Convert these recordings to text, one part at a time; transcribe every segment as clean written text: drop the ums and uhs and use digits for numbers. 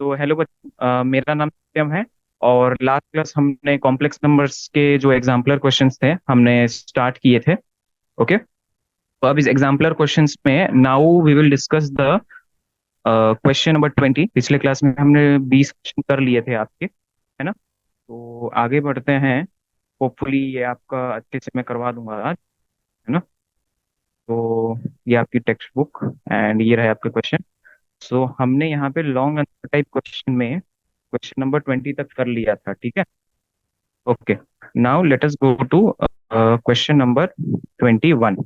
So hello बच्चों, मेरा नाम सत्यम है। और लास्ट क्लास हमने कॉम्प्लेक्स नंबर्स के जो एग्जाम्पलर क्वेश्चंस थे हमने स्टार्ट किए थे। ओके, तो अब इस एग्जाम्पलर क्वेश्चंस में now we will discuss the question number 20। पिछले क्लास में हमने 20 क्वेश्चन कर लिए थे आपके, है ना। तो आगे बढ़ते हैं। होपफुली ये आपका अच्छे से मैं करवा दूंगा आज, है ना। तो ये आपकी टेक्स्ट बुक एंड ये रहे आपके क्वेश्चन। सो हमने यहाँ पे लॉन्ग आंसर टाइप क्वेश्चन में क्वेश्चन नंबर 20 तक कर लिया था, ठीक है। Okay, now let us go to question number 21।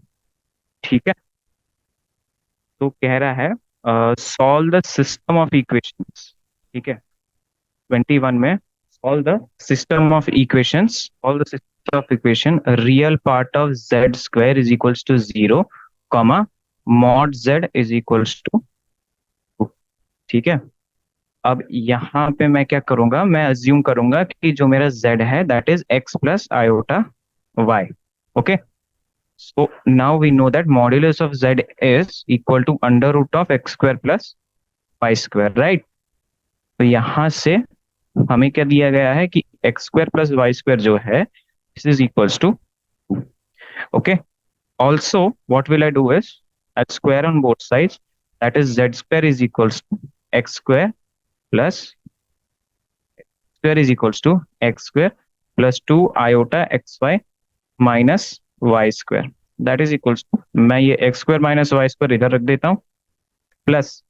ठीक है, तो कह रहा है solve the system of equations. ठीक है, 21 में solve the system of equations, solve the system of equation real part of Z square is equals to 0, comma mod Z is equals to 2। ठीक है, अब यहाँ पे मैं क्या करूंगा, मैं अज्यूम करूंगा कि जो मेरा z है that is x plus iota y। Okay, so now we know that modulus of z is equal to under root of x square plus Y square, right. तो यहाँ से हमें क्या दिया गया है कि X square plus Y square जो है this is equals to 2। Okay, also what will I do is I square on both sides, that is z square is equals to X square plus square is equals to X square plus 2 iota X Y minus Y square, that is equals to, मैं ये X square minus Y square इधर रख देता हूँ, plus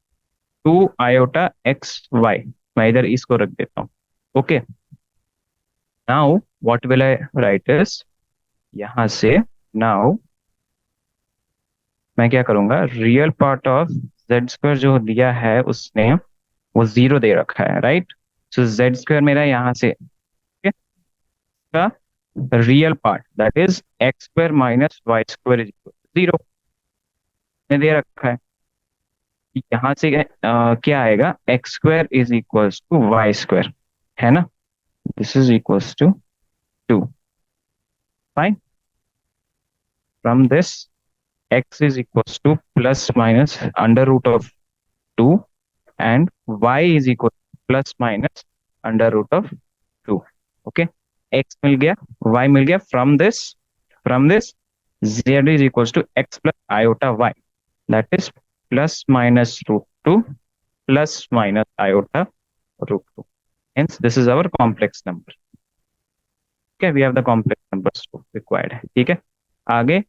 2 iota X Y मैं इधर इसको रख देता हूँ। Okay, now what will I right is, यहाँ से नाउ मैं क्या करूंगा, real part of Z square जो दिया है उसने वो जीरो दे रखा है, राइट। सो जेड स्क्वायर मेरा यहाँ से का real part that is x square minus Y square is equal to 0 ने दे रखा है। यहाँ से क्या आएगा, x square is equals to Y square, है ना। This is equals to 2। Fine, from this x is equals to plus minus under root of 2 and y is equal to plus minus under root of 2। okay, x मिल गया, y मिल गया, from this z is equals to x plus iota y, that is plus minus root 2 plus minus iota root 2, hence this is our complex number। okay, we have the complex numbers required है, ठीक है। आगे,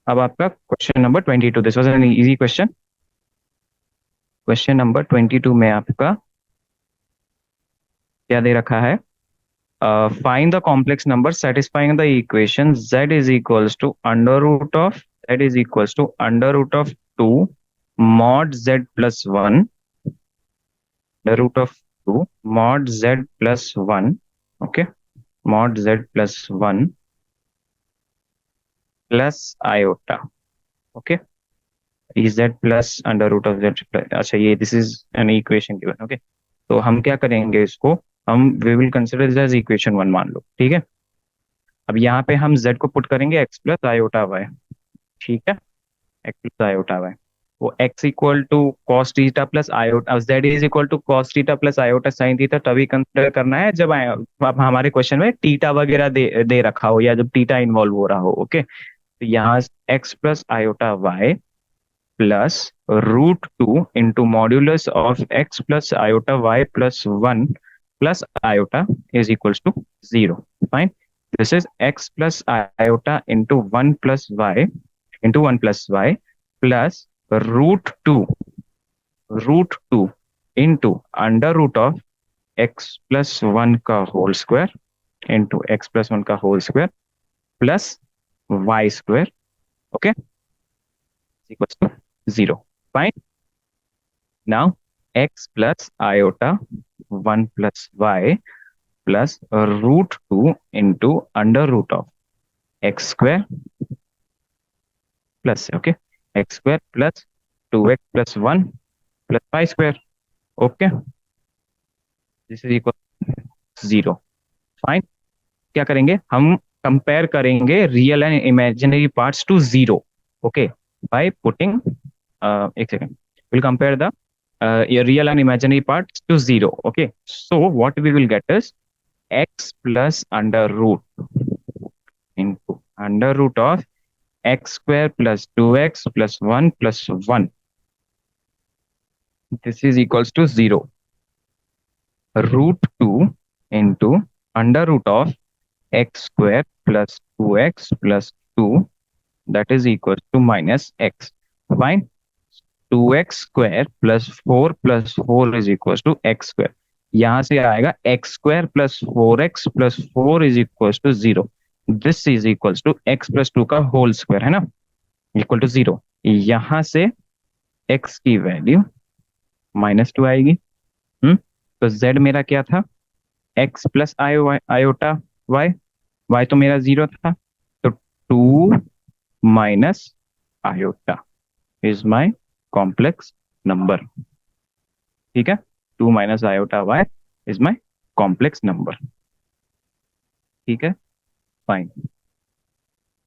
अब आपका question number 22, this was an easy question. Question number 22 में आपका क्या दे रखा है, find the complex number satisfying the equation z is equals to under root of z is equals to under root of 2 mod z plus 1, under root of 2 mod z plus 1। Okay, mod z plus 1 plus iota. Okay, z plus under root of z plus, अच्छा ये this is an equation given. Okay, तो हम क्या करेंगे इसको, हम we will consider this as equation 1 मान लो, ठीक है। अब यहाँ पे हम z को पुट करेंगे x प्लस आयोटा वाई, ठीक है, x प्लस आयोटा वाई। वो x equal to cos theta plus iota, z is equal to cos theta plus iota sine theta तभी कंसिडर करना है जब अब हमारे क्वेश्चन में थीटा वगैरह दे रखा हो या जब थीटा इन्वॉल्व हो रहा हो। ओके, तो यहाँ x plus iota Y plus root 2 into modulus of x plus iota Y plus 1 plus iota is equals to 0। Fine, this is x plus iota into 1 plus Y into 1 plus Y plus root two into under root of X plus 1 का whole square into X plus 1 का whole square plus Y square. Okay, equals to 0। Fine, now x plus iota 1 plus Y plus root 2 into under root of x square plus, okay, x square plus 2x plus 1 plus Y square. Okay, this is equal 0। Fine, क्या करेंगे हम, compare करेंगे real and imaginary parts to 0। Okay, by putting, एक second, will compare the your real and imaginary parts to 0. Okay, so what we will get is x plus under root into under root of x square plus 2x plus 1 plus 1. This is equals to 0. Root 2 into under root of x square plus 2x plus 2, that is equals to minus x. Fine. 2x square plus 4 is equals to x square. यहां से आएगा x square plus 4x plus 4 is equals to 0. This is equals to x plus 2 का whole square, है ना, equal to 0. यहां से x की value -2 आएगी. तो z मेरा क्या था, x प्लस आयोटा y तो मेरा 0 था, तो 2 minus iota is my complex number. ठीक है, 2 minus iota y is my complex number. ठीक है, fine.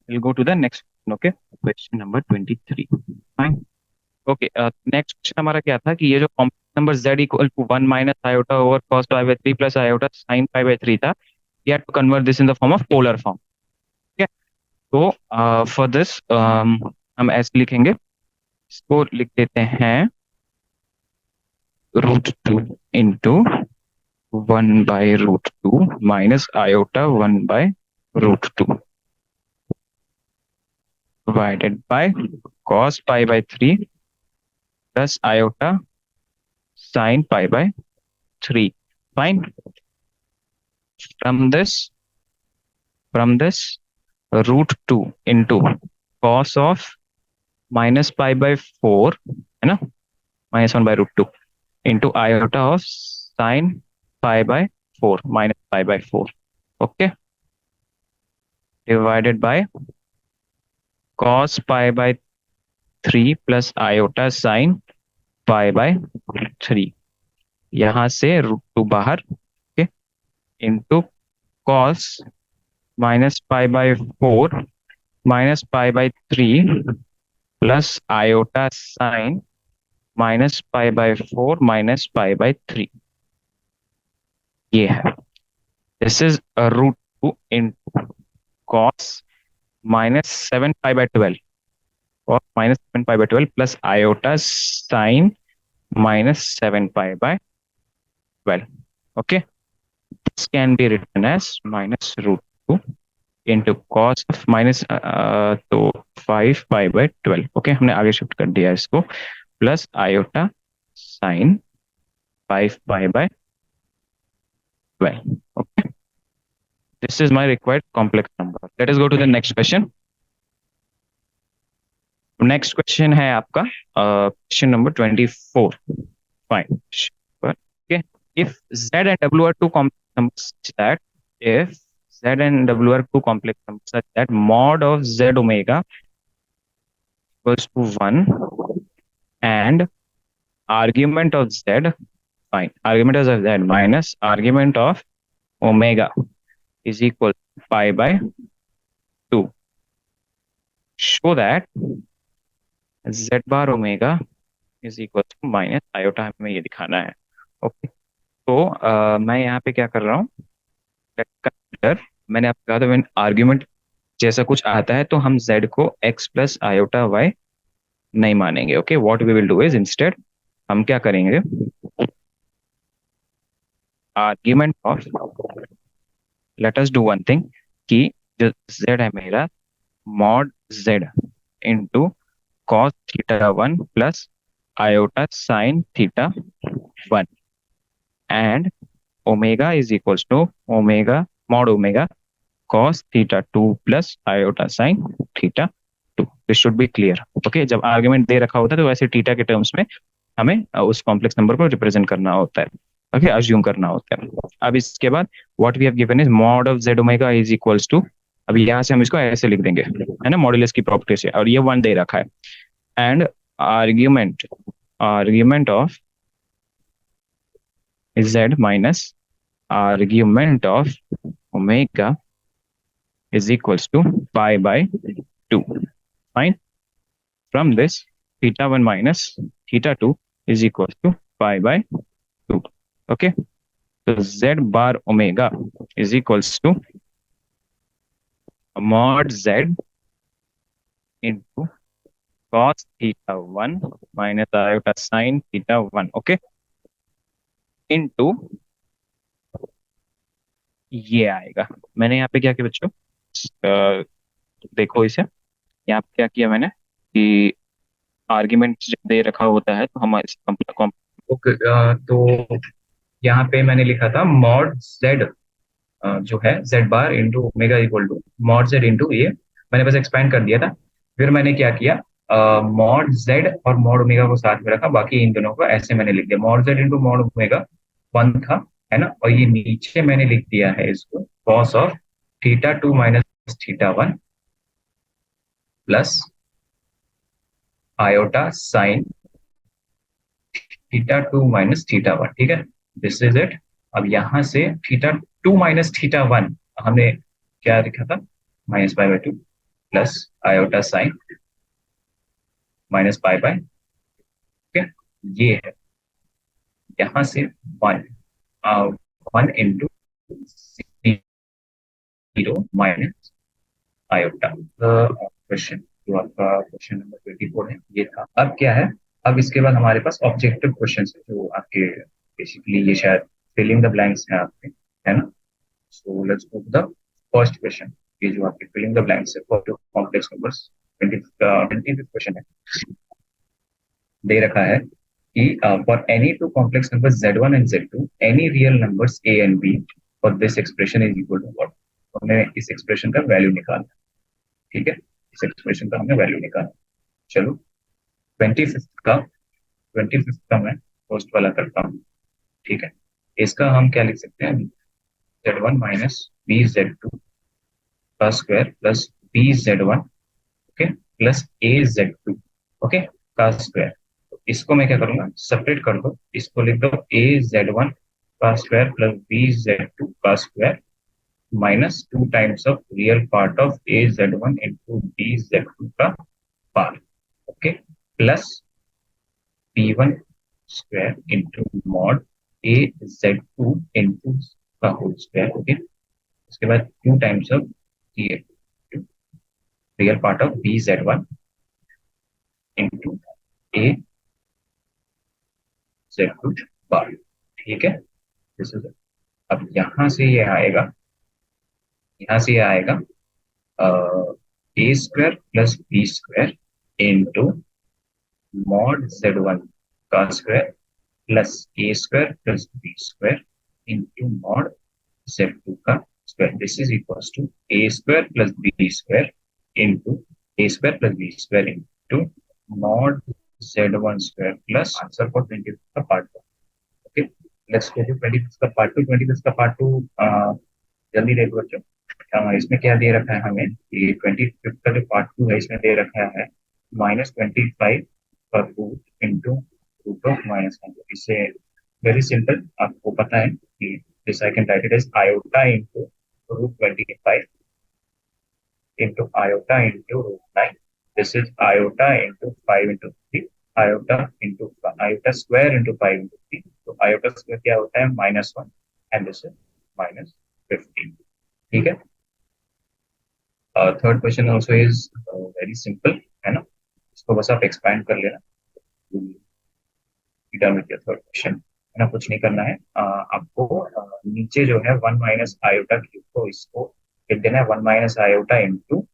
We'll go to the next one. Okay, question number 23. Fine. Okay, next question हमारा क्या था कि ये जो complex number z equal to 1 minus iota over cos pi by 3 plus iota sin pi by 3 था. We have to convert this in the form of polar form. ठीक है, तो फॉर दिस हम ऐसे लिखेंगे, इसको लिख देते हैं √2 into 1 by √2 minus iota 1 by √2 divided by cos pi by 3 plus iota sin pi by 3. Fine. From this √2 into cos of minus pi by 4, है ना, -1 by √2 into iota of sin pi by 4 minus pi by 4. Okay, divided by cos pi by 3 plus iota sin pi by 3. यहां से √2 बाहर. Okay, into cos minus pi by 4 minus pi by 3 plus iota sign minus pi by 4 minus pi by 3. ये है, this is √2 into cos -7 pi by 12 और -7 pi by 12 plus iota sign -7 pi by 12. Okay, this can be written as -√2 into cos of तो 5 pi by 12. Okay, हमने आगे shift कर दिया इसको, plus iota sign 5 pi by 12. Okay, this is my required complex number. Let us go to the next question. Next question है आपका question number 24. Fine. Okay, if z and w are two complex numbers such that if z and w are two complex numbers such that mod of z omega equals to 1 and argument of z, fine, argument of z minus argument of omega is equal to pi by 2, show that z bar omega is equal to minus iota. हमें ये दिखाना है. Okay, तो मैं यहाँ पे क्या कर रहा हूँ, मैंने आपको कहा था व्हेन आर्ग्यूमेंट जैसा कुछ आता है तो हम z को x प्लस आयोटा y नहीं मानेंगे. Okay, what we will do is instead हम क्या करेंगे, argument of, let us do one thing कि जो z है मेरा mod z into cos θ1 plus iota sin θ1 and omega is equals to omega mod omega cos θ2 plus iota sin θ2. This should be clear. Okay, जब argument दे रखा होता है तो वैसे थीटा के टर्म्स में हमें उस कॉम्प्लेक्स नंबर को रिप्रेजेंट करना होता है. ओके, अज्यूम करना होता है. अब इसके बाद what we have given is mod of z omega is equals to, अभी यहाँ से हम इसको ऐसे लिख देंगे, है ना, मॉड्यूलस की प्रॉपर्टी से, और ये 1 दे रखा है. And argument of z minus argument of omega is equals to pi by 2. Fine. From this, θ1 minus θ2 is equals to pi by two. Okay, तो z bar omega is equals to mod z into cos theta one minus iota sine theta one. Okay, into ये आएगा। मैंने यहाँ पे क्या किया बच्चों, अ, देखो इसे, यहाँ पे क्या किया मैंने कि आर्ग्यूमेंट जब दे रखा होता है तो हमारे ओके, तो यहाँ पे मैंने लिखा था मॉड जेड जो है z bar into omega equal to mod z into ये, मैंने बस एक्सपेंड कर दिया था। फिर मैंने क्या किया, मॉड जेड और मॉड ओमेगा को साथ में रखा, बाकी इन दोनों को ऐसे मैंने लिख दिया, mod z into mod omega one था, है ना, और ये नीचे मैंने लिख दिया है इसको cos of theta two minus theta one plus iota sine theta two minus theta one. ठीक है, दिस इज इट। अब यहां से theta two minus theta one हमने क्या लिखा था, minus pi by two plus iota sign minus pi by, ठीक है, ये है यहां से one, one into zero minus iota. Question जो आपका क्वेश्चन नंबर 24 है ये था। अब क्या है, अब इसके बाद हमारे पास ऑब्जेक्टिव क्वेश्चन है जो आपके बेसिकली ये शायद फिलिंग द ब्लैंक्स है आपके, है ना। So let's go to the first question. ये जो आपके फिलिंग द ब्लैंक्स है for complex numbers, 25th question है। दे रखा है कि for any two complex number z1 and z2 any real numbers a and b for this expression is equal to what. हमने इस एक्सप्रेशन का वैल्यू निकाला, ठीक है, इस एक्सप्रेशन का हमने वैल्यू निकाला। चलो 25th का, 25th का मैं फर्स्ट वाला करता हूँ, ठीक है। इसका हम क्या लिख सकते हैं, z1 minus b z two का square plus b z one, okay, plus a z two, okay, का स्क्वायर। तो इसको मैं क्या करूंगा, सेपरेट कर दो, इसको लिख दो ए जेड वन का square plus b z two का square minus two times of real part of a z one into b z two का part, okay, plus b one square into mod a z two into का whole square, okay. उसके बाद two times of real part of b z one into a z two bar, ठीक है, this is. अब यहां से ये आएगा, यहाँ से ये आएगा a square plus b square into mod z one का square plus a square plus b square into mod z two का square, this is equals to a square plus b square into a square plus b square into mod z one square plus answer for 25 का part. Okay, let's go to 25 का part two. 25 का part two जल्दी देखो बच्चों। इसमें क्या दे रखा है हमें, ये 25 का जो पार्ट टू है इसमें दे रखा है -25 का रूट इंटू रूट ऑफ -1। इससे वेरी सिंपल, आपको पता है कि this I can write it as iota into root 25 into iota into root 9। This is iota into 5 into 3, iota into iota square into 5 into 3। तो आयोटा स्क्वायर क्या होता है -1 and this is -15, ठीक है। Third question also is very simple, है ना, इसको बस आप एक्सपैंड कर लेना, done with your third question, है ना, कुछ नहीं करना है। आपको नीचे जो है वन माइनस आयोटा क्यूब को इसको लिख देना है one minus iota into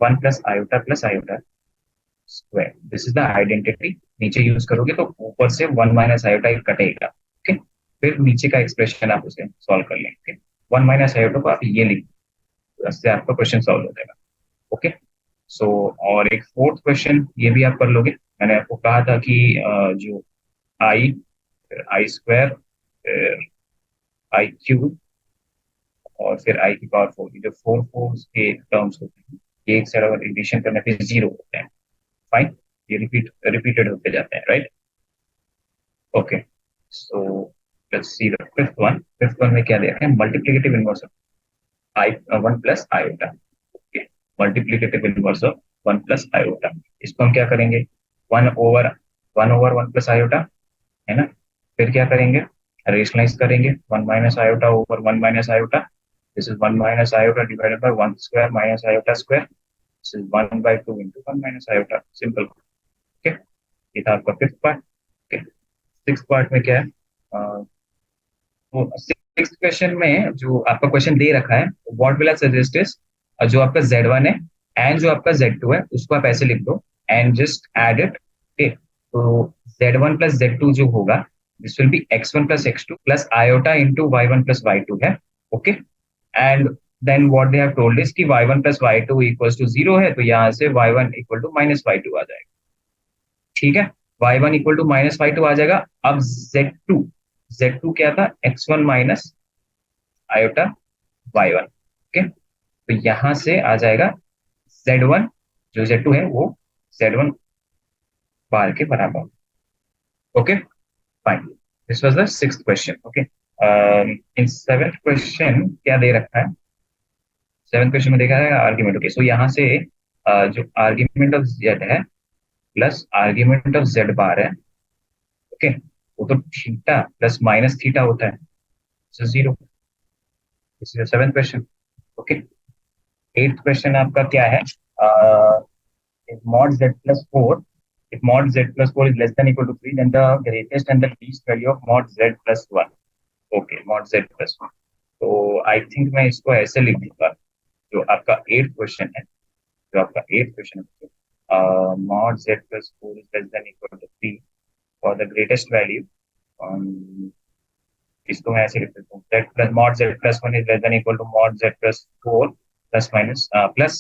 one plus iota square, this is the identity. नीचे यूज करोगे तो ऊपर से वन माइनस आयोटा कटेगा, ओके, फिर नीचे का एक्सप्रेशन आप उसे सॉल्व कर लेंगे। वन माइनस आयोटा को आप ये लिख, इससे आपका क्वेश्चन सॉल्व हो जाएगा, ओके। सो और एक फोर्थ क्वेश्चन ये भी आप कर लोगे। मैंने आपको कहा था कि जो आई, फिर आई स्क्वायर, फिर आई क्यूब और फिर आई की पावर फोर, जो फोर फोर्स के टर्म्स होते हैं ये एक साइड अगर एडिशन करने पे जीरो होते हैं, फाइन, ये रिपीटेड होते जाते हैं, right, okay. So let's see the fifth one. Fifth one में क्या दे रखे हैं, multiplicative inverse of I one plus iota, okay, multiplicative inverse of one plus iota. इसको हम क्या करेंगे, one over one plus iota है ना। फिर क्या करेंगे, रेशनलाइज करेंगे, 1 - iota over 1 - iota, this is 1 - iota divided bye 1 square minus iota square, this is 1/2 into 1 - iota, simple. Okay, ये था आपका fifth part. Okay, six part में क्या है, तो सिक्स क्वेश्चन में जो आपका क्वेश्चन दे रखा है, what will I suggest is, जो आपका Z1 है एंड जो आपका Z2 है उसको आप ऐसे लिख दो and just add it. Okay, तो Z1 प्लस Z2 जो होगा, this will be X1 plus X2 plus iota into Y1 plus Y2 है। Okay, and then what they have told is कि Y1 plus Y2 equals to 0 है, तो यहाँ से Y1 equal to minus Y2 आ जाएगा। ठीक है, Y1 equal to minus Y2 आ जाएगा। अब Z2 क्या था, X1 minus iota Y1। Okay, तो यहां से आ जाएगा Z1, जो Z2 है वो Z1 बार के बराबर। Okay, fine, this was the sixth question. Okay, in seventh question क्या दे रखा है, सेवेंथ क्वेश्चन में देखा है आर्ग्यूमेंट। ओके, सो यहाँ से जो आर्ग्यूमेंट ऑफ Z है प्लस आर्ग्यूमेंट ऑफ Z बार है, ओके, वो तो थीटा प्लस माइनस थीटा होता है, so 0। This is seventh question. Okay, eighth question आपका क्या है, if mod z plus 4, if mod z plus 4 is less than equal to 3, then the greatest and the least value of mod z plus 1। okay, mod z plus 1, तो I think मैं इसको ऐसे लिख दूंगा, जो आपका एट्थ क्वेश्चन है, जो आपका एट्थ क्वेश्चन है, mod z plus 4 is less than equal to 3 for the greatest value, इसको मैं ऐसे लिख देता हूँ, z plus mod z plus 1 is less than equal to mod z plus 4 plus minus plus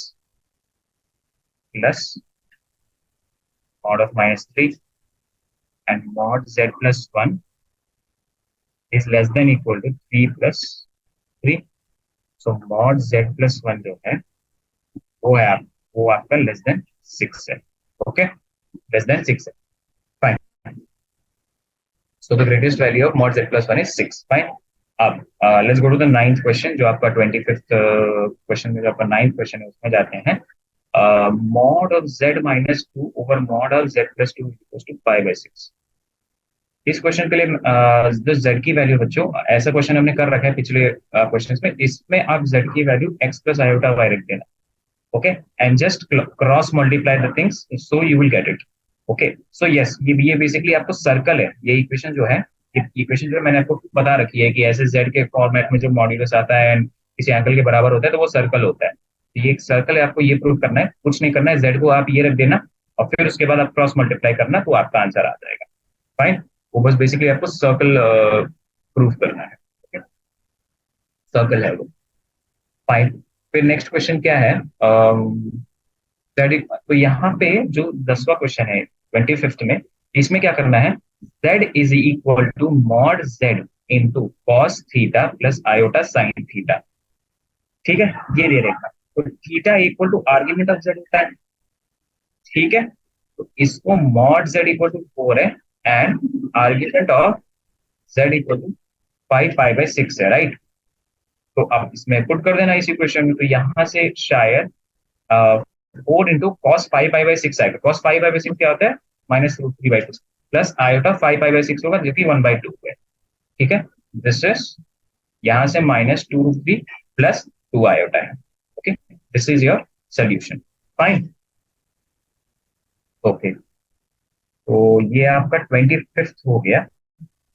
mod of minus 3, and mod z plus 1 is less than equal to 3 plus 3। So mod z plus 1 जो है वो है वो आपका less than 6 है। Okay, less than 6 है, fine. So the greatest value of mod z plus 1 is 6, fine. अब let's go to the ninth question, जो आपका 25th क्वेश्चन में जो आपका नाइन्थ क्वेश्चन है उसमें जाते हैं। mod of z minus 2 over mod of z plus 2 equals to 5/6। इस क्वेश्चन के लिए जो z की वैल्यू, बच्चों ऐसा क्वेश्चन हमने कर रखा है पिछले क्वेश्चन में, इसमें आप z की value x plus iota y रख देना। Okay, and just cross multiply the things, so you will get it. Okay, so yes, ये बेसिकली आपको सर्कल है, ये इक्वेशन जो है, ये इक्वेशन जो है मैंने आपको बता रखी है कि ऐसे z के फॉर्मेट में जो मॉड्यूलस आता है एंड किसी एंगल के बराबर होता है तो वो सर्कल होता है। तो ये एक सर्कल है, आपको ये प्रूव करना है, कुछ नहीं करना है, z को आप ये रख देना और फिर उसके बाद आप क्रॉस मल्टीप्लाई करना तो आपका आंसर आ जाएगा। फाइन, वो बस बेसिकली आपको सर्कल प्रूव करना है, सर्कल है वो। फाइन, फिर नेक्स्ट क्वेश्चन क्या है, तो यहाँ पे जो 10वां क्वेश्चन है 25th में, इसमें क्या करना है, z is equal to mod z into cos theta plus iota sine theta. ठीक है, ये दे रखा, तो theta equal to argument of z होता है। ठीक है, तो इसको मॉड z इक्वल टू 4 है and argument of z equal to 5 पाई/6 है, राइट। तो आप इसमें पुट कर देना इस इक्वेशन में, तो यहाँ से शायद 4 इंटू कॉस 5 पाई/6 आएगा। कॉस 5 पाई/6 क्या होता है, -√3/2 प्लस आयोटा 5 पाई/6 होगा जो कि 1/2 है। ठीक है, दिस इज यहाँ से -2√3 प्लस 2 आयोटा है। Okay, this is your solution, fine. Okay, तो ये आपका 25th हो गया।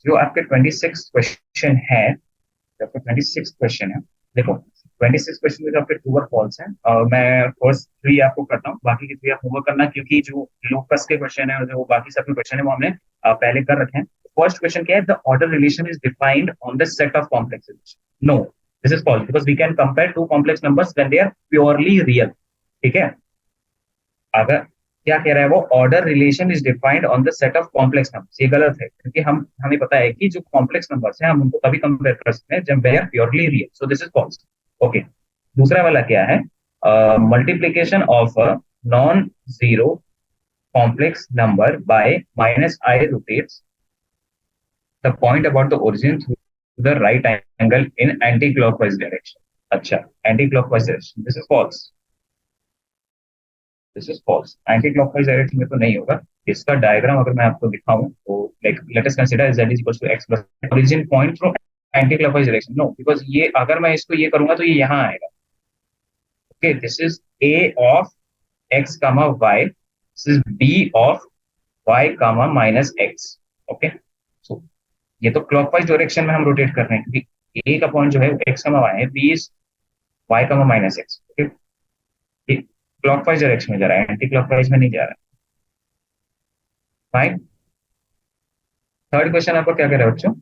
जो आपके 26 क्वेश्चन है, जो आपका 26 क्वेश्चन है, देखो 26 क्वेश्चन में जो आपके ट्रू और फॉल्स हैं, मैं फर्स्ट 3 आपको करता हूँ, बाकी के 3 आप होमवर्क करना, क्योंकि जो लोकस के क्वेश्चन है और जो बाकी सब क्वेश्चन है वो हमने पहले कर रखे हैं। फर्स्ट क्वेश्चन क्या है, the order relation is defined on the set of complex relation. No, this is false because we can compare two complex numbers when they are purely real. ठीक है, अगर क्या कह रहा है वो, order relation is defined on the set of complex numbers, ये गलत है, क्योंकि हमें पता है कि जो कॉम्प्लेक्स नंबर्स हैं हम उनको तभी कंपेयर कर सकते हैं जब they are purely real, so this is false. Okay, दूसरा वाला क्या है, multiplication of a non zero complex number by -i rotates the point about the origin through the right angle in anti-clockwise direction। अच्छा, anti clockwise direction, this is false. This is false, anti clockwise direction में तो नहीं होगा। इसका diagram अगर मैं आपको दिखाऊं तो like let us consider z is equal to x plus origin point from anti clockwise direction, no because ये अगर मैं इसको ये करूंगा तो ये यहाँ आएगा। Okay, this is a of x comma y, this is b of y comma minus x। Okay, so ये तो क्लॉकवाइज डायरेक्शन में हम रोटेट कर रहे हैं क्योंकि a का पॉइंट जो है x कामा y है, b is y comma minus x। Okay, ये क्लॉकवाइज डायरेक्शन में जा रहा है, एंटी क्लॉकवाइज में नहीं जा रहा है। थर्ड क्वेश्चन आपको क्या कह रहा है बच्चों,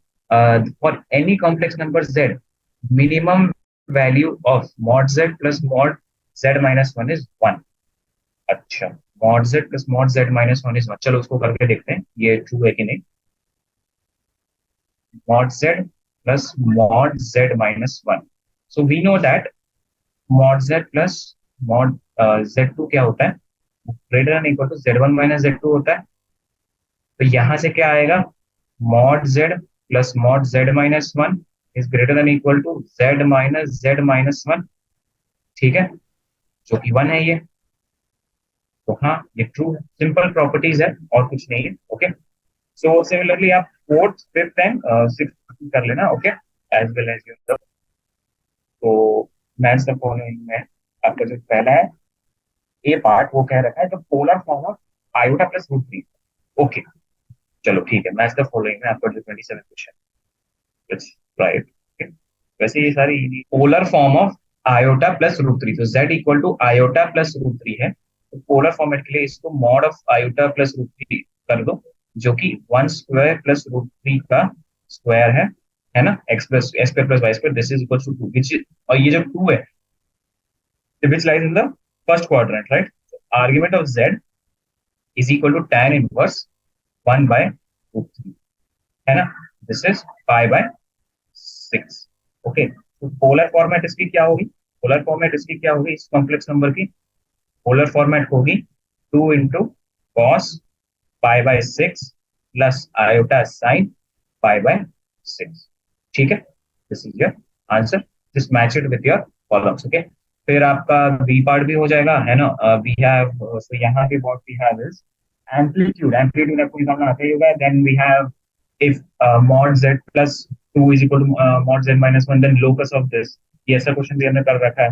for any complex number z minimum value of mod z plus mod z minus one is one. अच्छा, mod z plus mod z minus one is one, चलो उसको करके देखते हैं ये ट्रू है कि नहीं। Mod z plus mod z minus one, so we know that mod z plus mod z2 क्या होता है, greater than equal to z1 minus z2 होता है। तो यहां से क्या आएगा, mod z plus mod z minus one is greater than equal to z minus one. ठीक है, जो कि वन है ये। तो हाँ, ये ट्रू है, सिंपल प्रॉपर्टीज है और कुछ नहीं है। ओके, सो सिमिलरली आप फोर्थ फिफ्थ एंड सिक्स कर लेना। Okay, as well as your. तो मैथ्स द फॉलोइंग में आपका जो पहला है ए पार्ट, वो कह रखा है the polar form of iota plus root three. Okay, चलो ठीक है, मैथ्स द फॉलोइंग में आपका जो 27 क्वेश्चन, लेट्स ट्राई इट। वैसे ये सारी polar form of iota plus root three, तो z equal to iota plus root three है, तो पोलर फॉर्मेट के लिए इसको mod of iota plus root three कर दो, जो कि one square plus root three का स्क्वायर है ना, x plus s square plus Y square, this is equal to two which, और ये जो टू है which lies in the first quadrant, right. Argument of z is equal to tan inverse one by root three, है ना, this is five by six. Okay, तो polar format इसकी क्या होगी, पोलर फॉर्मेट इसकी क्या होगी, इस कॉम्प्लेक्स नंबर की पोलर फॉर्मेट होगी two into cos pi by six plus iota sine pi by six. ठीक है, this is your answer, this match it with your columns. Okay, फिर आपका बी पार्ट भी हो जाएगा, है ना। वी हैव, सो यहाँ पे what we have is amplitude, amplitude आपको निकालना आता ही होगा। Then we have if mod z plus 2 is equal to mod z minus 1, then locus of this, ये ऐसा क्वेश्चन भी हमने कर रखा है।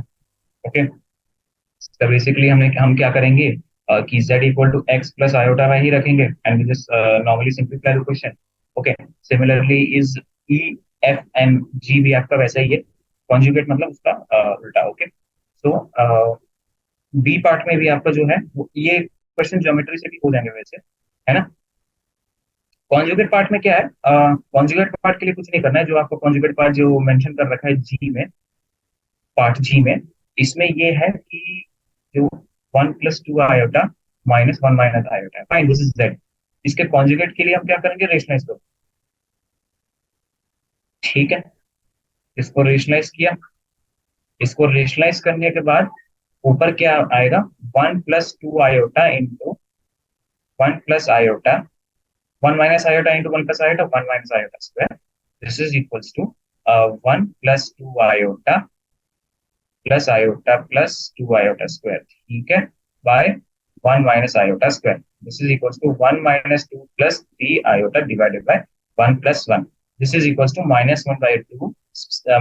ओके, तो बेसिकली हम क्या करेंगे, कि z equal to x plus iota y ही रखेंगे and we just normally simplify the question. Okay, similarly is e f and g भी आपका वैसा ही है, कॉन्जुगेट मतलब उसका उल्टा। ओके, सो बी पार्ट में भी आपका जो है ये क्वेश्चन ज्योमेट्री से भी हो जाएंगे वैसे, है ना। कॉन्जुगेट पार्ट में क्या है, कॉन्जुगेट पार्ट के लिए कुछ नहीं करना है, जो आपको कॉन्जुगेट पार्ट जो मेंशन कर रखा है जी में, पार्ट जी में, इसमें ये है कि जो one plus two iota minus one minus iota है, फाइन, दिस इज जेड। इसके कॉन्जुगेट के लिए हम क्या करेंगे, रेशनलाइज करो। ठीक है, इसको रेशनलाइज किया, इसको रेशनलाइज करने के बाद ऊपर क्या आएगा, one plus two iota into one plus iota, one minus iota into one plus iota, one minus iota square, this is equals to one plus two iota plus two iota square. ठीक है, by one minus iota square, this is equals to one minus two plus three iota divided by one plus one, this is equals to minus one by two.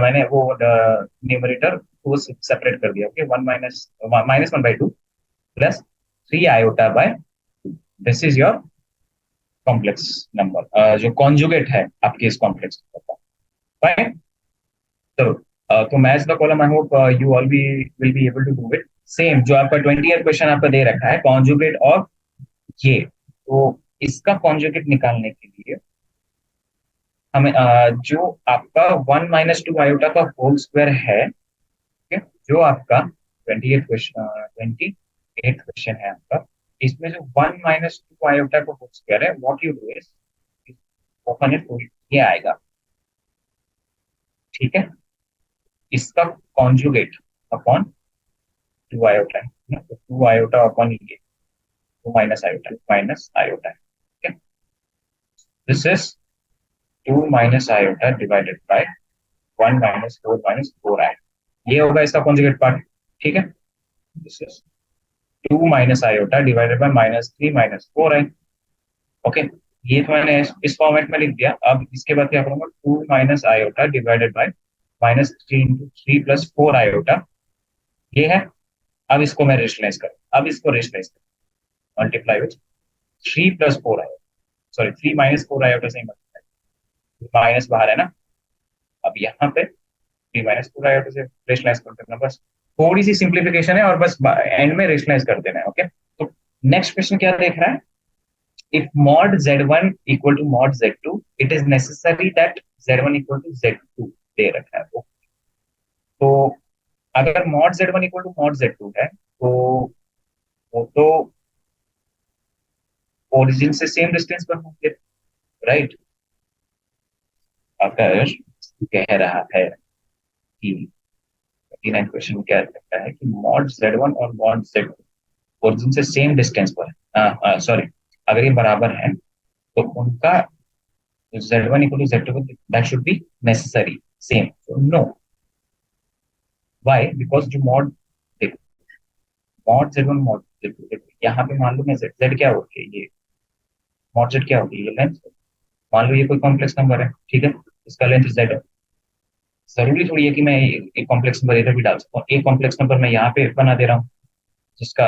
मैंने वो numerator को separate कर दिया। Okay, one minus minus one by two plus three iota by, this is your complex number, जो conjugate है आपके इस complex number का। फाइन, तो match the column, I hope you all be will be able to do it. Same जो आपका 20th question आपका दे रखा है कॉन्जुगेट ऑफ ये, तो इसका कॉन्जुगेट निकालने के लिए हमें जो आपका वन माइनस टू आयोटा का होल स्क्वायर है, okay, जो आपका 28th क्वेश्चन है आपका, इसमें जो वन माइनस टू आयोटा का होल स्क्वायर है, what you do is open it, ये आएगा। ठीक है, इसका कॉन्जुगेट अपॉन टू आयोटा है, तो टू आयोटा अपॉन ये टू माइनस आयोटा है। ठीक है, this is two minus iota divided by one minus four iota, ये होगा इसका कॉन्जुगेट पार्ट। ठीक है, this is 2 minus iota divided by -3 - 4 है। ओके, ये तो मैंने इस फॉर्मेट में लिख दिया। अब इसके बाद क्या करूंगा, 2 minus iota divided by -3 × 3 + 4 iota, ये है। अब इसको मैं रेशनलाइज करूँ, अब इसको रेशनलाइज करूँ, multiply with 3 + 4 iota, sorry 3 - 4 iota से ही माइनस बाहर है ना। अब यहाँ पे 3 - 4 आयोटा से रेशनलाइज कर देना, बस थोड़ी सी सिंप्लीफिकेशन है और बस एंड में रेशनलाइज कर देना है। ओके, तो नेक्स्ट क्वेश्चन क्या देख रहा है, if mod z1 equal to mod z2 it is necessary that z1 equal to z2 दे रखा है तो अगर mod z1 equal to mod z2 है तो वो तो ओरिजिन से सेम डिस्टेंस पर होंगे, राइट। अगर कह रहा है कि 39 क्वेश्चन क्या कहता है कि mod z1 और mod z2 ओरिजिन से सेम डिस्टेंस पर है, सॉरी, अगर ये बराबर है तो उनका z1 equal to z2 that should be necessary same, so no, why, because जो mod, mod z one mod z two, यहाँ पे मान लो मैं जेड जेड क्या होती है, ये मॉड जेड क्या होती है, ये लेंथ। मान लो ये कोई कॉम्प्लेक्स नंबर है, ठीक है, इसका लेंथ जेड है। जरूरी थोड़ी है कि मैं एक कॉम्प्लेक्स नंबर इधर भी डाल सकता हूँ, एक कॉम्प्लेक्स नंबर मैं यहाँ पे बना दे रहा हूँ जिसका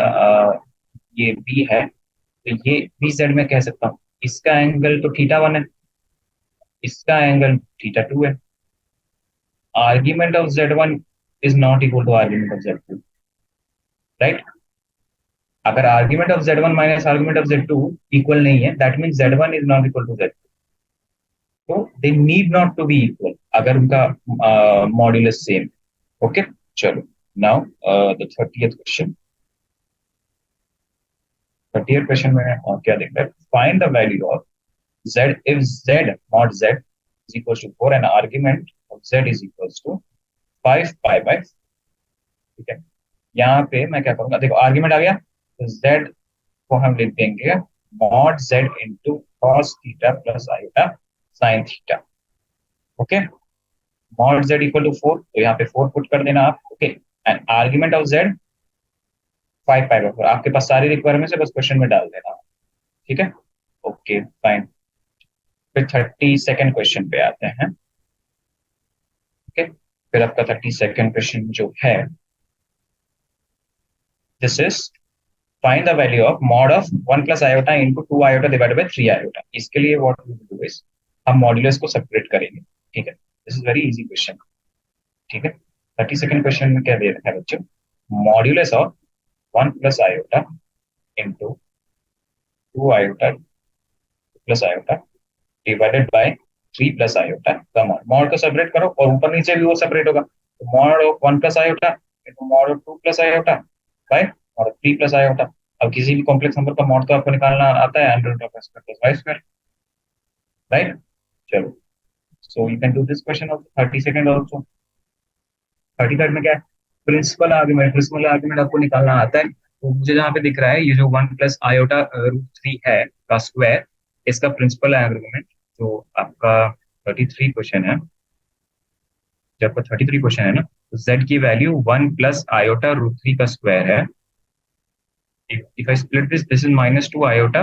ये बी है, तो ये बी जेड में कह सकता हूँ इसका एंगल तो थीटा 1 है, इसका एंगल थीटा 2 है। Argument of z1 is not equal to argument of z2, right. अगर argument of z1 minus argument of z2 equal नहीं है, that mean z1 is not equal to z2, तो they need not to be equal अगर उनका modulus same. Okay, चलो now the 30th question. 30th question में क्या देख रहे हैं, find the value of z if z mod z is equals to 4 and argument of z is equals to 5 pi by, ठीक है। यहाँ पे मैं क्या करूंगा, देखो आर्ग्यूमेंट आ गया तो z को हम लिख देंगे mod z into cos theta plus iota sine theta. Okay, mod z equal to 4, तो यहाँ पे 4 पुट कर देना आप। Okay, and argument of z 5 pi by 4, आपके पास सारी रिक्वायरमेंट है, बस क्वेश्चन में डाल देना, ठीक है। ओके फाइन, फिर 32nd क्वेश्चन पे आते हैं। ओके, फिर आपका 32nd क्वेश्चन जो है, this is find the value of mod of 1 + iota into 2 iota divided by 3 iota. इसके लिए what we will do is हम मॉड्यूलस को सेपरेट करेंगे, ठीक है। This is very easy question, ठीक है। 32nd क्वेश्चन में क्या दे रखा है बच्चों, modulus of 1 + iota into 2 iota plus iota divided by 3 + iota का मॉड। मॉड को सेपरेट करो और ऊपर नीचे भी वो सेपरेट होगा, तो mod of 1 + iota into mod of 2 + iota bye mod of 3 + iota. अब किसी भी कॉम्प्लेक्स नंबर का मॉड तो आपको निकालना आता है, under root of x² + y², right. चलो, so you can do this question of 32nd also. 33rd में क्या है, प्रिंसिपल आर्ग्यूमेंट आपको निकालना आता है। तो मुझे जहाँ पे दिख रहा है ये जो 1 + आयोटा √3 है का स्क्वायर, इसका प्रिंसिपल आर्ग्यूमेंट जो आपका 33 क्वेश्चन है, जब आपका 33 क्वेश्चन है ना, तो z की वैल्यू 1 + आयोटा √3 का स्क्वायर है। If I split this this is -2 iota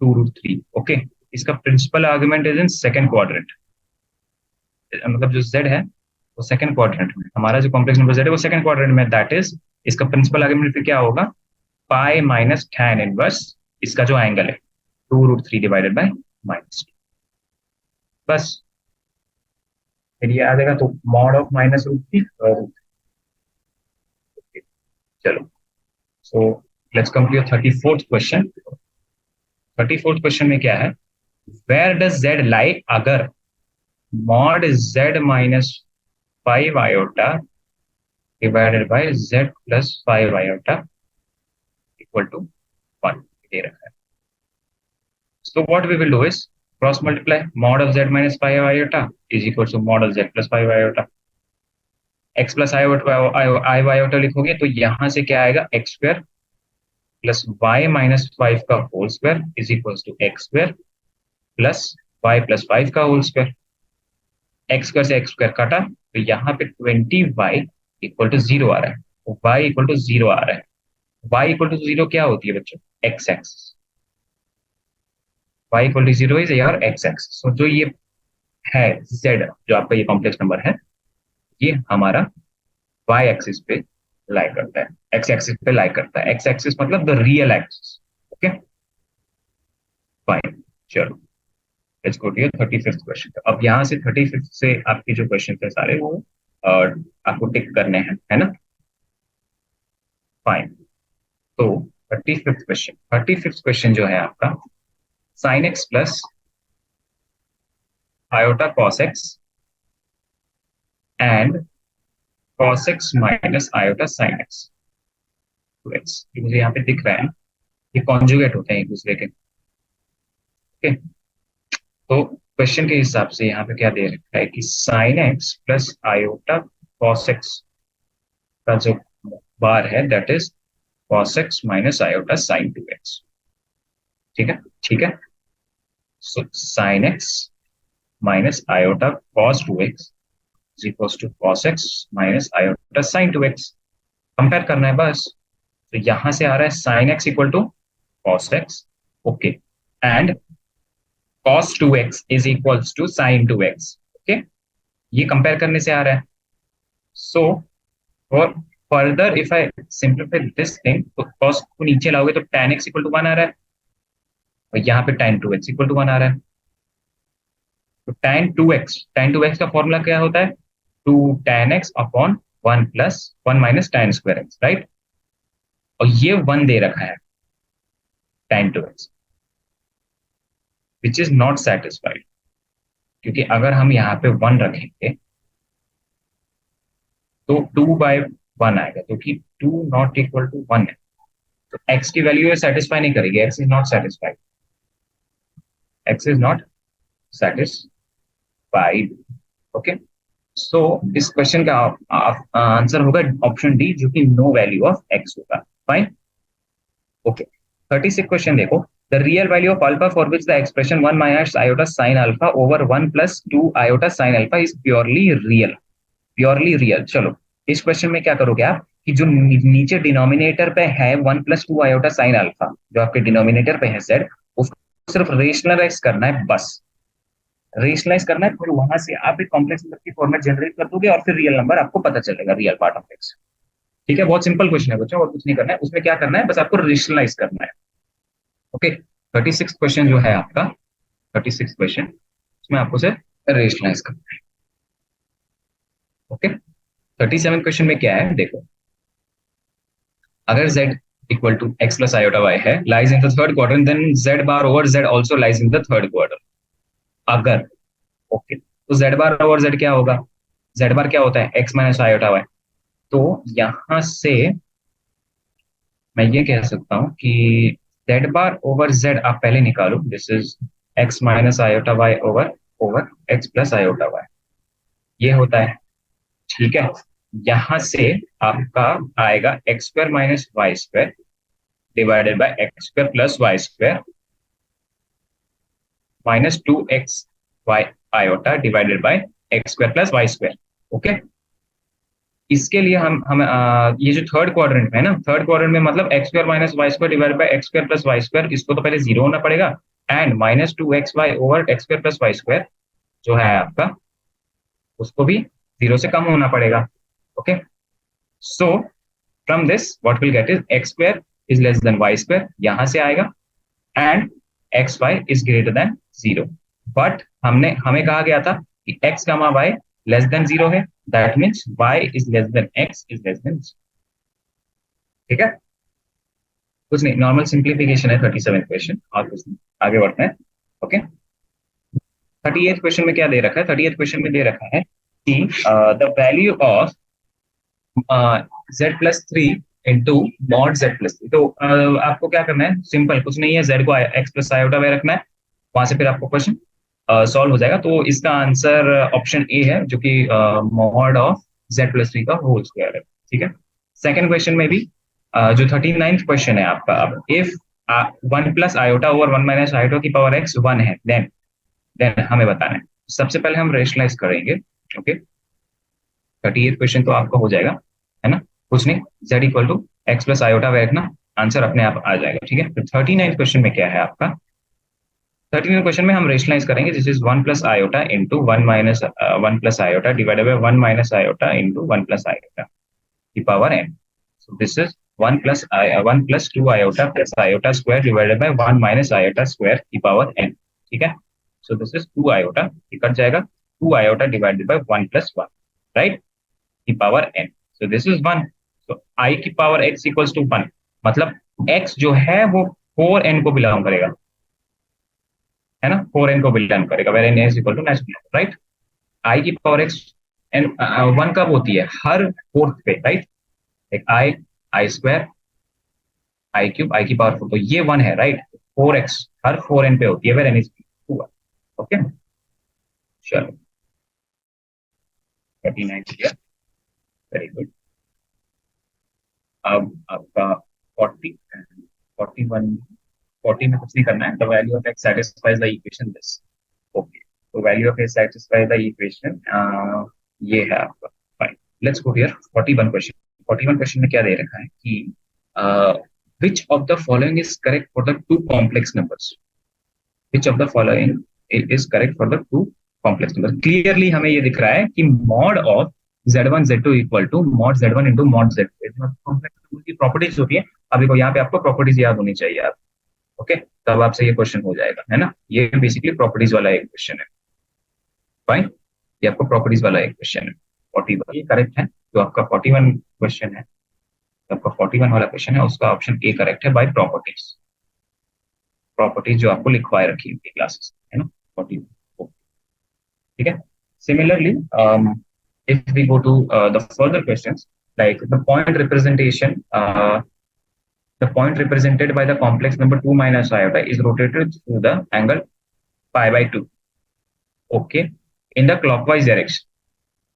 2 √3। Okay, इसका principal argument is in second quadrant, मतलब जो z है वो सेकंड क्वाड्रेंट में, हमारा जो कॉम्प्लेक्स नंबर z है वो सेकंड क्वाड्रेंट में, दैट इज इसका प्रिंसिपल आर्ग्यूमेंट फिर क्या होगा, पाई माइनस tan इनवर्स इसका जो एंगल है 2 √3 डिवाइडेड बाय -2, बस फिर ये आ जाएगा, तो मॉड ऑफ -√3 और चलो, so let's come to your 34th question. 34th question में क्या है, वेयर डज z लाई अगर mod z -5 iota divided by z + 5 iota equal to 1 दे रखा है। So what we will do is cross multiply mod of z -5 iota is equal to mod of z + 5 iota। x + i iota लिखोगे तो यहां से क्या आएगा, x² + y -5 का whole square is equal to x² + y + 5 का whole square. x² से x² काटा तो यहाँ पे 20y = 0 आ रहा है, तो y = 0 आ रहा है। y इक्वल टू जीरो क्या होती है बच्चों? X axis. y equal to zero is your x axis. So जो ये है z, जो आपका ये कॉम्प्लेक्स नंबर है, ये हमारा y एक्सिस पे लाई करता है, x एक्सिस पे लाई करता है। x एक्सिस मतलब the real axis. Okay, fine. चलो, let's go to your 35th question. अब यहाँ से 35th से आपके जो क्वेश्चन है सारे वो आपको टिक करने हैं, है ना? फाइन। तो 35th क्वेश्चन जो है आपका, sine x plus iota cos x and cos x minus iota sine x two x, मुझे यहाँ पे दिख रहा है, ये कॉन्जुगेट होते हैं एक दूसरे के। ओके, तो क्वेश्चन के हिसाब से यहाँ पे क्या दे रखा है कि sine x plus iota cos x का जो बार है that is cos x minus iota sine two x. ठीक है, ठीक है। So sine x minus iota cos two x is equal to cos x minus iota sine two x. Compare करना है बस। तो यहां से आ रहा है sine x equal to cos x, okay, and cos two x is equals to sign two x. Okay, ये कंपेयर करने से आ रहा है। सो और further if I simplify this thing, तो कॉस को नीचे लाओगे तो tan x इक्वल टू 1 आ रहा है, और यहाँ पे tan 2x इक्वल टू 1 आ रहा है। तो tan 2x का फॉर्मूला क्या होता है? 2 tan x upon 1 plus 1 minus tan square x, right? और ये 1 दे रखा है tan 2x, which is not satisfied, क्योंकि अगर हम यहाँ पे 1 रखेंगे तो 2/1 आएगा, क्योंकि 2 नॉट इक्वल टू 1 है। तो x की वैल्यू ये सेटिस्फाई नहीं करेगी, x is not satisfied, x is not satisfied. Okay, so इस क्वेश्चन का आंसर होगा ऑप्शन डी, जो कि नो वैल्यू ऑफ x होगा। Fine, okay. 36 क्वेश्चन देखो, the real value of alpha for which the expression 1 minus iota sine alpha over 1 plus 2 iota sine alpha is purely real. Purely real. चलो, इस question में क्या करोगे आप कि जो नीचे डिनोमिनेटर पे है 1 प्लस 2 आयोटा साइन अल्फा, जो आपके डिनोमिनेटर पे है z, उसको सिर्फ रेशनलाइज करना है, बस रेशनलाइज करना है। फिर वहां से आप एक कॉम्प्लेक्स नंबर की फॉर्मेट जनरेट कर दोगे और फिर रियल नंबर आपको पता चलेगा, रियल पार्ट ऑफ एक्स। ठीक है, बहुत सिंपल क्वेश्चन है बच्चों, और कुछ नहीं करना है उसमें। क्या करना है, बस आपको रेशनलाइज करना है। ओके, 36 क्वेश्चन जो है आपका, 36 क्वेश्चन, उसमें आपको से रेशनलाइज करना है। ओके, 37 क्वेश्चन में क्या है देखो, अगर z equal to x plus iota y है, lies in the third quadrant, then z bar over z also lies in the third quadrant. अगर, ओके, तो z बार ओवर z क्या होगा? z बार क्या होता है? x minus iota y. तो यहां से मैं ये कह सकता हूं कि z बार ओवर z आप पहले निकालो, this is x minus iota y over over x plus iota y, ये होता है। ठीक है, यहां से आपका आएगा x square minus Y square divided by x square plus Y square minus 2x y iota divided by x square plus Y square. Okay, इसके लिए ये जो थर्ड क्वाड्रेंट में है ना, थर्ड क्वाड्रेंट में मतलब x square minus Y square divided by x square plus Y square, इसको तो पहले जीरो होना पड़ेगा, and minus 2xy over x square plus Y square जो है आपका, उसको भी जीरो से कम होना पड़ेगा। Okay, so from this what will get is x square is less than y square, यहां से आएगा, and x y is greater than zero. But हमें कहा गया था कि x comma y less than zero है, that means y is less than x is less than. ठीक है, कुछ नहीं, नॉर्मल सिंप्लीफिकेशन है 37 क्वेश्चन, और कुछ नहीं, आगे बढ़ते हैं। ओके, 38 क्वेश्चन में क्या दे रखा है? 38 क्वेश्चन में दे रखा है कि the value of z+3 into mod z+3। तो आपको क्या करना है, सिंपल कुछ नहीं है, z को x प्लस आयोटा में रखना है, वहां से फिर आपको क्वेश्चन सॉल्व हो जाएगा। तो इसका आंसर ऑप्शन ए है, जो कि मॉड ऑफ z+3 का होल स्क्वायर है। ठीक है, सेकंड क्वेश्चन में भी जो 39th क्वेश्चन है आपका, अब if 1 plus iota over 1 minus iota की पावर x 1 है, देन हमें बताना है। सबसे पहले हम रेशनलाइज करेंगे। ओके, 38 क्वेश्चन तो आपका हो जाएगा, है ना? कुछ नहीं, z equal to x plus iota रखना, आंसर अपने आप आ जाएगा। ठीक है, तो 39 क्वेश्चन में क्या है आपका? 39 क्वेश्चन में हम रेशनलाइज करेंगे, this is 1 plus iota into 1 plus iota divided bye 1 iota into 1 iota की power n। So this is 1 plus 2 iota plus iota square divided by 1 iota square की power n। ठीक है, so this is 2 iota, ये cut जाएगा, 2 iota divided by 1 plus 1, right, की power n। so this is 1, so I की power x equals to 1, मतलब x जो है वो 4n को बिलोंग करेगा, है ना, 4n को बिलोंग करेगा, where n is equal to natural, right. I की पावर x एन 1 कब होती है? हर फोर्थ पे, राइट। एक आई स्क्वायर आई क्यूब आई की पावर 4, तो ये 1 है, राइट। 4x हर 4n पे होती है, वेर n इज 2। ओके, चलो 39 क्लियर, वेरी गुड। अब आपका 40 41 40 में कुछ नहीं करना है, the value of x satisfies the equation this. Okay, तो value of x satisfies the equation ये है आपका। Fine, let's go here 41 question. 41 question में क्या दे रखा है कि which of the following is correct for the two complex numbers? Which of the following is correct for the two complex numbers? Clearly हमें ये दिख रहा है कि mod of z1 z2 equal to mod z1 into mod z2। Complex number की properties होती है। अब देखो यहाँ पे आपको प्रॉपर्टीज याद होनी चाहिए आप, ओके, तब आपसे ये क्वेश्चन हो जाएगा, है ना। ये बेसिकली प्रॉपर्टीज वाला एक क्वेश्चन है। फाइन, ये आपको प्रॉपर्टीज वाला एक क्वेश्चन है। 41 ये करेक्ट है, जो आपका 41 क्वेश्चन है, आपका 41 वाला क्वेश्चन है, उसका ऑप्शन ए करेक्ट है, बाय प्रॉपर्टीज। प्रॉपर्टीज जो आपको लिखवाए रखी होगी क्लासेस, है ना, 41। ठीक है, similarly if we go to the further questions, like the point represented by the complex number 2 minus iota is rotated through the angle pi by 2, okay, in the clockwise direction।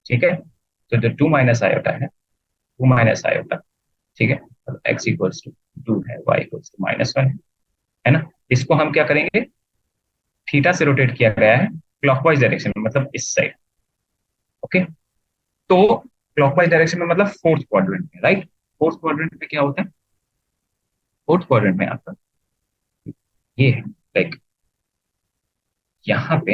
ठीक है, तो जो 2 minus iota है, 2 minus iota, ठीक है, x equals to 2 है, y equals to -1 है ना। इसको हम क्या करेंगे, थीटा से रोटेट किया गया है क्लॉकवाइज डायरेक्शन में, मतलब इस साइड। ओके, तो क्लॉकवाइज डायरेक्शन में मतलब फोर्थ क्वाड्रेंट में, राइट। फोर्थ क्वाड्रेंट में क्या होता है? फोर्थ क्वाड्रेंट में आपका ये है, लाइक यहाँ पे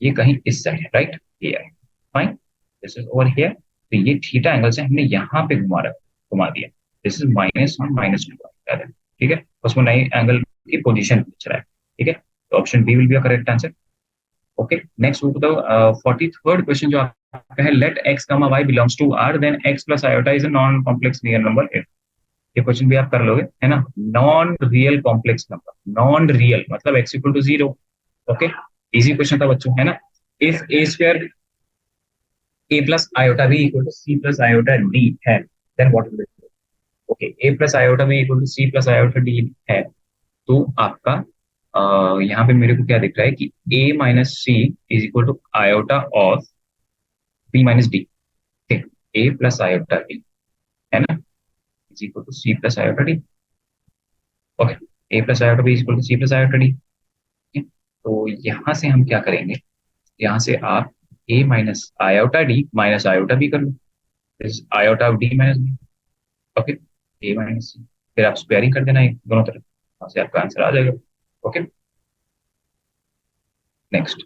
ये कहीं इस साइड है, राइट, ये है। Fine, this is over here, तो ये थीटा एंगल से हमने यहाँ पे घुमा दिया। दिस इज -1 -2, ठीक है, उसमें नई एंगल की पोजीशन पूछ रहा है। ठीक है, तो option B will be a correct answer. Okay, next to the 43rd question जो आपका है, let x, y belongs to r, then x plus iota is a non complex real number if। ये क्वेश्चन भी आप कर लोगे, है ना। Non real complex number, non real मतलब x equal to 0। Okay, easy question था बच्चों, है ना। If a square a plus iota b equal to c plus iota d है, then what will it. Okay, a plus iota b equal to c plus iota d है, तो आपका यहाँ पे मेरे को क्या दिख रहा है कि a minus c is equal to iota of b minus d. ठीक, a प्लस आयोटा b, है ना, is equal to c plus iota d. Okay, a plus iota b is equal to c plus iota d. तो यहाँ से हम क्या करेंगे, यहाँ से आप a minus iota d minus iota b कर लो, iota of d minus b। Okay, a minus c, फिर आप स्क्वायरिंग कर देना है दोनों तरफ, वहां से आपका आंसर आ जाएगा। Okay, next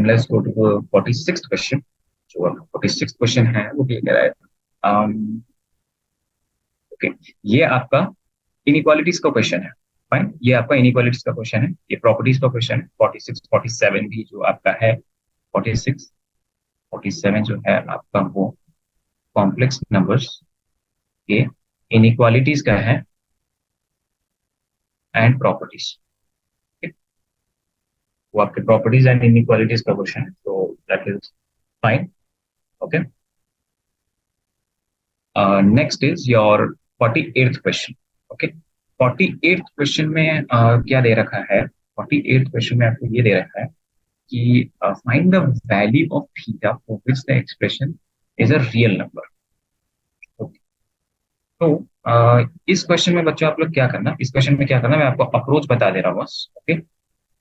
let's go to 46th question. जो 46th क्वेश्चन है वो ये कह रहा है, ओके, ये आपका इनइक्वालिटीज का क्वेश्चन है। फाइन, ये आपका इनइक्वालिटीज का क्वेश्चन है, ये प्रॉपर्टीज का क्वेश्चन है। 46 47 भी जो आपका है, 46 47 जो है आपका वो कॉम्प्लेक्स नंबर्स के इनइक्वालिटीज का है एंड प्रॉपर्टीज। वो आपके प्रॉपर्टीज एंड इनइक्वालिटीज का क्वेश्चन है, तो that is fine. Okay, next is your 48th question. Okay, 48th question में क्या दे रखा है? 48th क्वेश्चन में आपको ये दे रखा है कि find the value of theta for which the expression is a real number. Okay, तो इस क्वेश्चन में बच्चों आप लोग क्या करना, इस क्वेश्चन में क्या करना, मैं आपको अप्रोच बता दे रहा हूँ बस। ओके,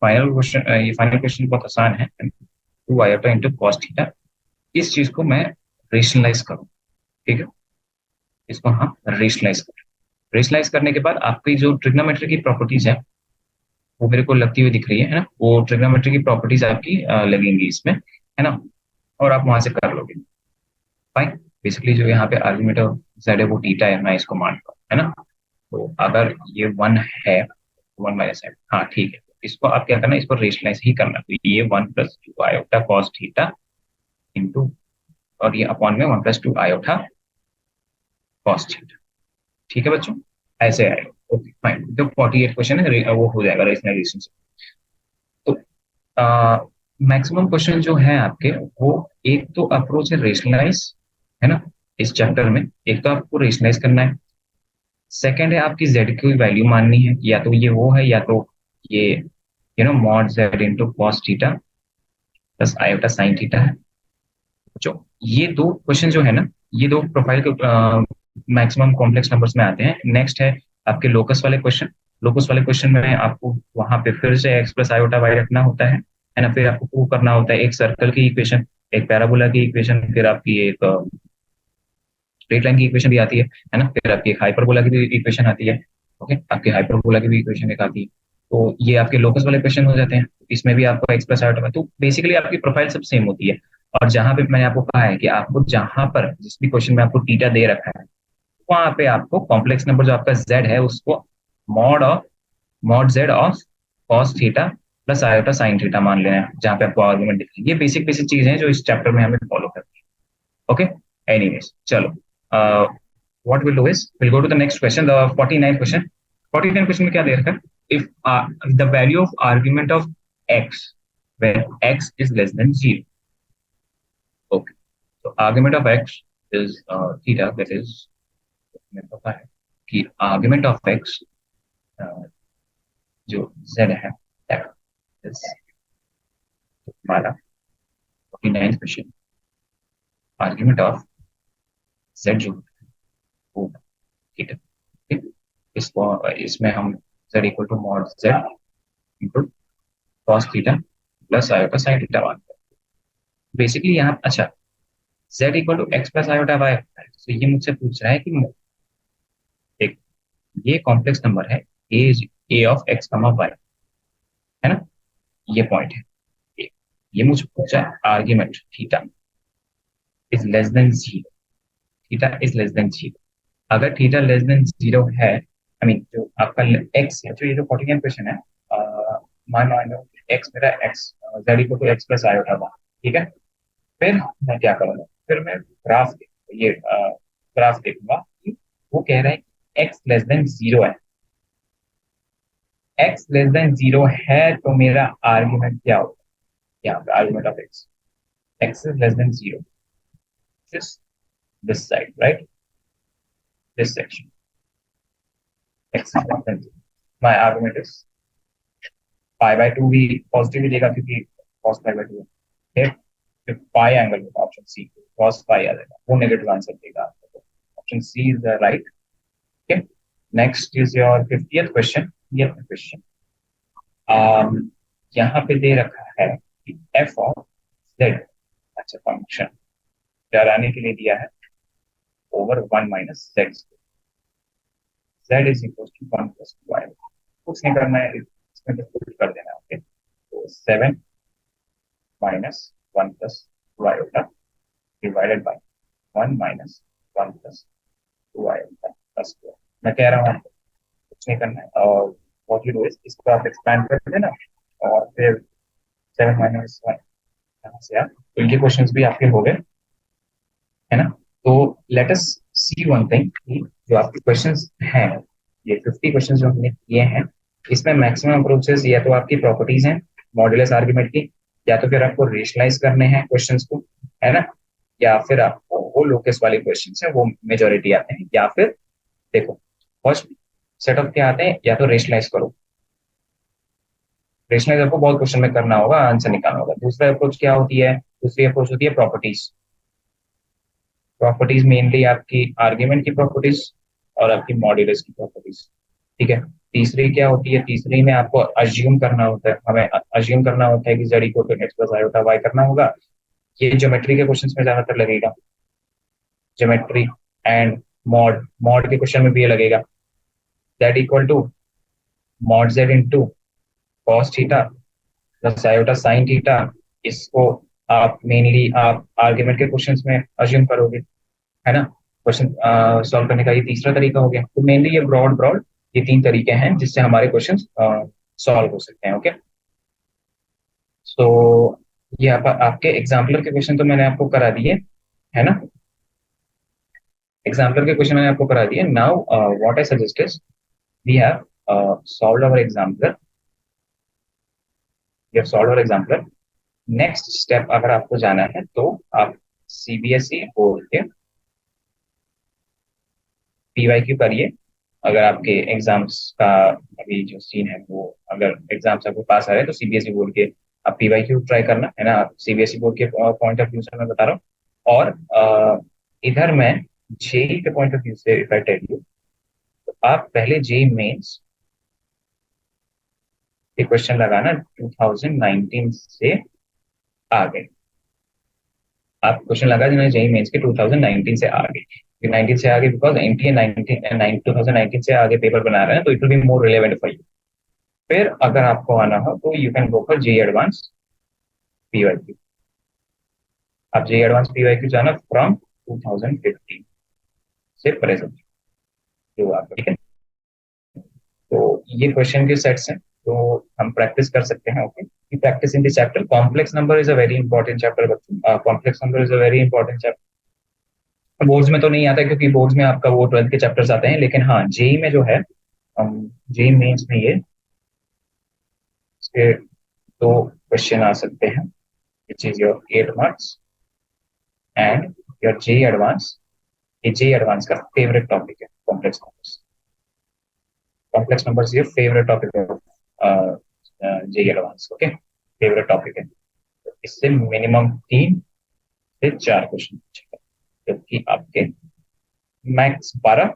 फाइनल क्वेश्चन, ये फाइनल क्वेश्चन बहुत आसान है, 2 आयोटा इंटू कॉस थीटा। इस चीज को मैं रेशनलाइज करूँ, ठीक है, इसको हम रेशनलाइज करें। रेशनलाइज करने के बाद आपकी जो ट्रिग्नोमेट्री की प्रॉपर्टीज है वो मेरे को लगती हुई दिख रही है ना, वो ट्रिग्नोमेट्री की प्रॉपर्टीज आपकी लगेंगी इसमें, है ना, और आप वहां से कर लोगे। फाइन। बेसिकली जो यहाँ पे आर्ग्यूमेंट ऑफ जेड है वो थीटा है, मैं इसको मानता हूँ, है ना। तो अगर ये 1 है, 1 - है, हाँ ठीक है, इसको आप क्या करना है, इसको रेशनलाइज ही करना, तो ये 1 + 2 आयोटा कॉस थीटा इंटू, और ये अपॉन में 1 + 2 आयोटा कॉस थीटा। ठीक है बच्चों, ऐसे आएगा। ओके फाइन, जो 48 क्वेश्चन है वो हो जाएगा रेशनलाइजेशन से। तो मैक्सिमम क्वेश्चन जो है आपके वो, एक तो अप्रोच है रेशनलाइज, है ना, इस चैप्टर में एक तो आपको रेशनलाइज करना है। सेकंड है आपकी जेड की वैल्यू माननी है, या तो ये वो है या तो ये mod z into cos theta plus iota sine theta है। जो ये दो क्वेश्चन जो है ना, ये दो प्रोफाइल के मैक्सिमम कॉम्प्लेक्स नंबर्स में आते हैं। नेक्स्ट है आपके लोकस वाले क्वेश्चन। लोकस वाले क्वेश्चन में आपको वहां पे फिर से एक्स प्लस आयोटा वाई रखना होता है ना, फिर आपको प्रूव करना होता है एक सर्कल की इक्वेशन, एक पैराबोला की इक्वेशन, फिर आपकी एक स्ट्रेट लाइन की इक्वेशन भी आती है ना, फिर आपकी एक हाइपरबोला की भी इक्वेशन आती है। ओके, आपकी हाइपरबोला की भी इक्वेशन एक आती है। तो ये आपके लोकस वाले क्वेश्चन हो जाते हैं, इसमें भी आपको एक्स प्लस आयोटा, तो बेसिकली आपकी प्रोफाइल सब सेम होती है। और जहां पे मैंने आपको कहा है कि आपको जहां पर जिस भी क्वेश्चन में आपको थीटा दे रखा है, वहां पे आपको कॉम्प्लेक्स नंबर जो आपका जेड है उसको mod Z of cos theta plus iota sine theta मान लेना है, जहां पे आपको आर्गुमेंट दिख रही है। ये बेसिक बेसिक चीजें हैं जो इस चैप्टर में हमें फॉलो करनी है। ओके, एनीवेज चलो, what we'll do is we'll go to the next question, the 49 question. 49 question में क्या दे रखा है, if the value of argument of x where x is less than 0. Okay, so argument of x is theta, that is हमें पता है कि argument of x जो z है that is हमारा 49 question, argument of z जो वो theta. ठीक, इसको इसमें हम z equal to mod z into cos theta plus iota sine theta मानते हैं। बेसिकली यहाँ अच्छा, z equal to x plus iota y, तो ये मुझसे पूछ रहा है कि एक ये कॉम्प्लेक्स नंबर है ए ऑफ एक्स कमा वाई, है ना, ये पॉइंट है। ये मुझे पूछा है argument theta is less than zero, theta is less than zero. अगर थीटा लेस देन जीरो है, आई मीन जो आपका एक्स है, जो ये जो 49 क्वेश्चन है, मान लो एक्स मेरा x z equal to x plus iota y, ठीक है। फिर मैं क्या करूंगा, फिर मैं ग्राफ ये ग्राफ देखूंगा कि वो कह रहा है एक्स लेस देन जीरो है। एक्स लेस देन जीरो है तो मेरा आर्ग्यूमेंट क्या होगा, यहाँ पे argument of x, x is less than zero, this side right, this section x is less than zero, my argument is pi by to भी positive ही देगा क्योंकि कॉस पाई बाय टू है, फिर पाई एंगल होगा ऑप्शन सी, कॉस पाई आ जाएगा, वो negative answer देगा आपको, option C is the right. Okay, next is your 50th question. ये क्वेश्चन यहाँ पे दे रखा है कि एफ ऑफ जेड, अच्छा फंक्शन डराने के लिए दिया है over 1 - z, z is equal to 1 + 2 कुछ नहीं करना है, इसमें बस पुट कर देना है। ओके, तो 7 - 1 + 2 iota divided bye 1 - 1 + 2 iota plus 2। मैं कह रहा हूँ आपको कुछ नहीं करना है, और व्हाट यू डू इज इसको आप एक्सपैंड कर देना, और फिर 7 - 1 यहाँ से आप, तो इनके क्वेश्चंस भी आपके हो गए, है ना। तो लेट अस सी वन थिंग कि जो आपके क्वेश्चंस हैं, ये 50 क्वेश्चंस जो हमने किए हैं, इसमें मैक्सिमम अप्रोचेस या तो आपकी प्रॉपर्टीज हैं मॉड्यूलस आर्गुमेंट की, या तो फिर आपको रेशनलाइज करने हैं क्वेश्चंस को, है ना, या फिर आपको वो लोकस वाले क्वेश्चंस हैं वो मेजोरिटी आते हैं, या फिर देखो फर्स्ट सेटअप क्या आते हैं, या तो रेशनलाइज करो, रेशनलाइज आपको बहुत क्वेश्चन में करना होगा, आंसर निकालना होगा। दूसरा अप्रोच क्या होती है, दूसरी अप्रोच होती है प्रॉपर्टीज। प्रॉपर्टीज मेनली आपकी आर्ग्यूमेंट की प्रॉपर्टीज और आपकी मॉड्यूलस की प्रॉपर्टीज, ठीक है। तीसरी क्या होती है, तीसरी में आपको अज्यूम करना होता है, हमें अज्यूम करना होता है कि z equal to x plus iota y करना होगा। ये ज्योमेट्री के क्वेश्चंस में ज्यादातर लगेगा, ज्योमेट्री एंड मॉड, मॉड के क्वेश्चन में भी ये लगेगा, that equal to mod z into cos theta plus iota sine theta. इसको आप मेनली आप आर्ग्यूमेंट के क्वेश्चंस में अज्यूम करोगे, है ना। क्वेश्चन सॉल्व करने का ये तीसरा तरीका हो गया। तो मेनली ये ब्रॉड ब्रॉड ये तीन तरीके हैं जिससे हमारे क्वेश्चन सॉल्व हो सकते हैं। ओके, सो ये आपके एग्जाम्पलर के क्वेश्चन तो मैंने आपको करा दिए, है ना। एग्जाम्पलर के क्वेश्चन मैंने आपको करा दिए। Now what I suggest is we have solved our exemplar, we have solved our exemplar. Next step अगर आपको जाना है तो आप सीबीएसई बोर्ड के पीवाईक्यू करिए। अगर आपके एग्जाम्स का अभी जो सीन है वो, अगर एग्जाम्स आपको पास आ रहे हैं तो सीबीएसई बोर्ड के आप पीवाईक्यू ट्राई करना, है ना। सीबीएसई बोर्ड के पॉइंट ऑफ व्यू से मैं बता रहा हूँ। और इधर मैं जेई के पॉइंट ऑफ व्यू से इफ आई टेल यू, तो आप पहले जेई मेंस के क्वेश्चन लगाना 2019 से आगे। आप क्वेश्चन लगा जिन्होंने जेई मेंस के 2019 से आगे, 19 से आगे बिकॉज एनटीए 2019 से आगे पेपर बना रहे हैं, तो it will be more relevant for you. फिर अगर आपको आना हो तो you can go for JEE advance PYQ. आप जेई एडवांस पीवाईक्यू जाना फ्रॉम 2015 से प्रेजेंट जो आप, ठीक है। तो ये क्वेश्चन के सेट्स हैं तो हम प्रैक्टिस कर सकते हैं। Okay, practice in the chapter complex number is a very important chapter बच्चों। Complex number is a very important chapter. Boards में तो नहीं आता क्योंकि बोर्ड्स में आपका वो 12th के चैप्टर्स आते हैं, लेकिन हाँ जेई में जो है, जेई मेंस में ये इसके दो क्वेश्चन आ सकते हैं, which is your 8 marks and your JEE advance. ये जेई एडवांस का फेवरेट टॉपिक है कॉम्प्लेक्स नंबर्स। कॉम्प्लेक्स नंबर्स ये फेवरेट टॉपिक है JEE advance. Okay, favourite topic है। तो इससे मिनिमम 3 से 4 क्वेश्चन पूछेगा, जबकि आपके मैक्स 12,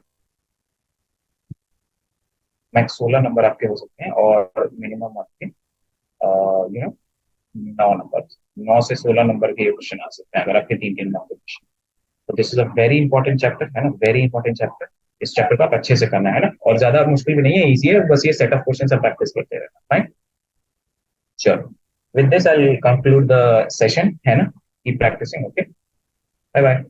मैक्स 16 नंबर आपके हो सकते हैं और मिनिमम आपके 9 नंबर, 9 से 16 नंबर के क्वेश्चन आ सकते हैं अगर आपके 3 3 नंबर क्वेश्चन। तो this is a very important chapter, है ना, वेरी इंपॉर्टेंट चैप्टर। इस चैप्टर को आप अच्छे से करना है ना, और ज्यादा मुश्किल भी नहीं है, इजी है, बस ये सेट ऑफ क्वेश्चन आप प्रैक्टिस करते रहना। फाइन, चलो, with this I will conclude the session, है ना। Keep practising. Okay, bye bye.